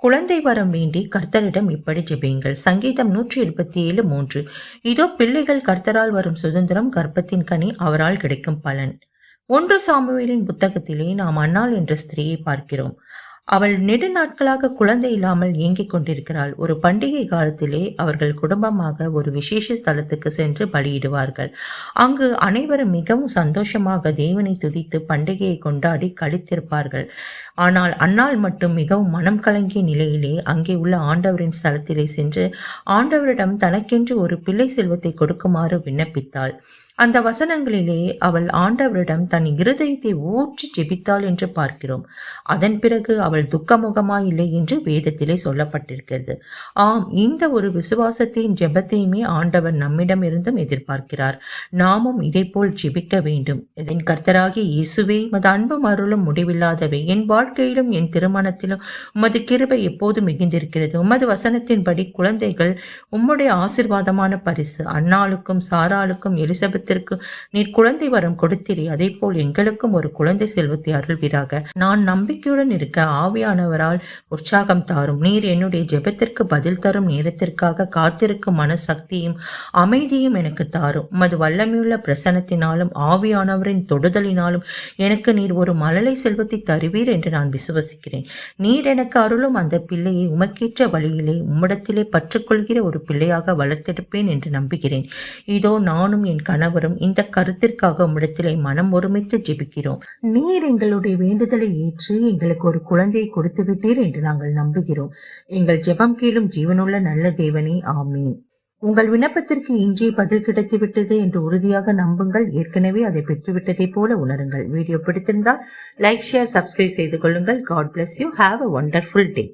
குழந்தை வரம் வேண்டி கர்த்தரிடம் இப்படி ஜெபியுங்கள். சங்கீதம் 127:3. இதோ பிள்ளைகள் கர்த்தரால் வரும் சுதந்திரம், கர்ப்பத்தின் கனி அவரால் கிடைக்கும் பலன். 1 சாமுவேலின் புத்தகத்திலே நாம் அன்னாள் என்ற ஸ்திரீயை பார்க்கிறோம். அவள் நெடுநாட்களாக குழந்தை இல்லாமல் ஏங்கிக் கொண்டிருக்கிறாள். ஒரு பண்டிகை காலத்திலே அவர்கள் குடும்பமாக ஒரு விசேஷ ஸ்தலத்துக்கு சென்று பலியிடுவார்கள். அங்கு அனைவரும் மிகவும் சந்தோஷமாக தேவனை துதித்து பண்டிகையை கொண்டாடி களித்திருப்பார்கள். ஆனால் அன்னாள் மட்டும் மிகவும் மனம் கலங்கிய நிலையிலே அங்கே உள்ள ஆண்டவரின் ஸ்தலத்திலே சென்று ஆண்டவரிடம் தனக்கென்று ஒரு பிள்ளை செல்வத்தை கொடுக்குமாறு விண்ணப்பித்தாள். அந்த வசனங்களிலே அவள் ஆண்டவரிடம் தன் இருதயத்தை ஊற்றி ஜெபித்தாள் என்று பார்க்கிறோம். அதன் பிறகு அவள் துக்கமுகமாய் இல்லை என்று வேதத்திலே சொல்லப்பட்டிருக்கிறது. ஆம், இந்த ஒரு விசுவாசத்தையும் ஜெபத்தையுமே ஆண்டவர் நம்மிடம் இருந்தும் எதிர்பார்க்கிறார். நாமும் இதைப்போல் ஜெபிக்க வேண்டும். என் கர்த்தராகிய இயேசுவே, உமது அன்பும் அருளும் முடிவில்லாதவை. என் வாழ்க்கையிலும் என் திருமணத்திலும் உமது கிருபை எப்போது மிகுந்திருக்கிறது. உமது வசனத்தின்படி குழந்தைகள் உம்முடைய ஆசீர்வாதமான பரிசு. அன்னாளுக்கும் சாராளுக்கும் எலிசபெத்திற்கு நீர் குழந்தை வரம் கொடுத்தீரே, அதே போல் எங்களுக்கும் ஒரு குழந்தை செல்வத்தை அருள்வீராக. நான் நம்பிக்கையுடன் இருக்க ஆவியானவரால் உற்சாகம் தாரும். நீர் என்னுடைய ஜெபத்திற்கு பதில் தரும் நேரத்திற்காக காத்திருக்கும் மனசக்தியும் அமைதியும் எனக்கு தாரும். உமது வல்லமையுள்ள பிரசனத்தினாலும் ஆவியானவரின் தொடுதலினாலும் எனக்கு நீர் ஒரு மழலை செல்வத்தை தருவீர் என்று நான் விசுவசிக்கிறேன். நீர் எனக்கு அருளும் அந்த பிள்ளையை உமக்கேற்ற வழியிலே உம்மிடத்திலே பற்றுக்கொள்கிற ஒரு பிள்ளையாக வளர்த்தெடுப்பேன் என்று நம்புகிறேன். இதோ நானும் என் கணவரும் இந்த கருத்திற்காக உம்மிடத்திலே மனம் ஒருமித்து ஜெபிக்கிறோம். நீர் எங்களுடைய வேண்டுதலை ஏற்று எங்களுக்கு ஒரு குழந்தையை கொடுத்து விட்டீர் என்று நாங்கள் நம்புகிறோம். எங்கள் ஜெபம் கேளும் ஜீவனுள்ள நல்ல தேவனே, ஆமீன். உங்கள் விண்ணப்பத்திற்கு இன்றே பதில் கிடைத்துவிட்டது என்று உறுதியாக நம்புங்கள். ஏற்கனவே அதை பெற்றுவிட்டதை போல உணருங்கள். வீடியோ பிடித்திருந்தால் லைக், ஷேர், சப்ஸ்கிரைப் செய்து கொள்ளுங்கள். God bless you. Have a wonderful day.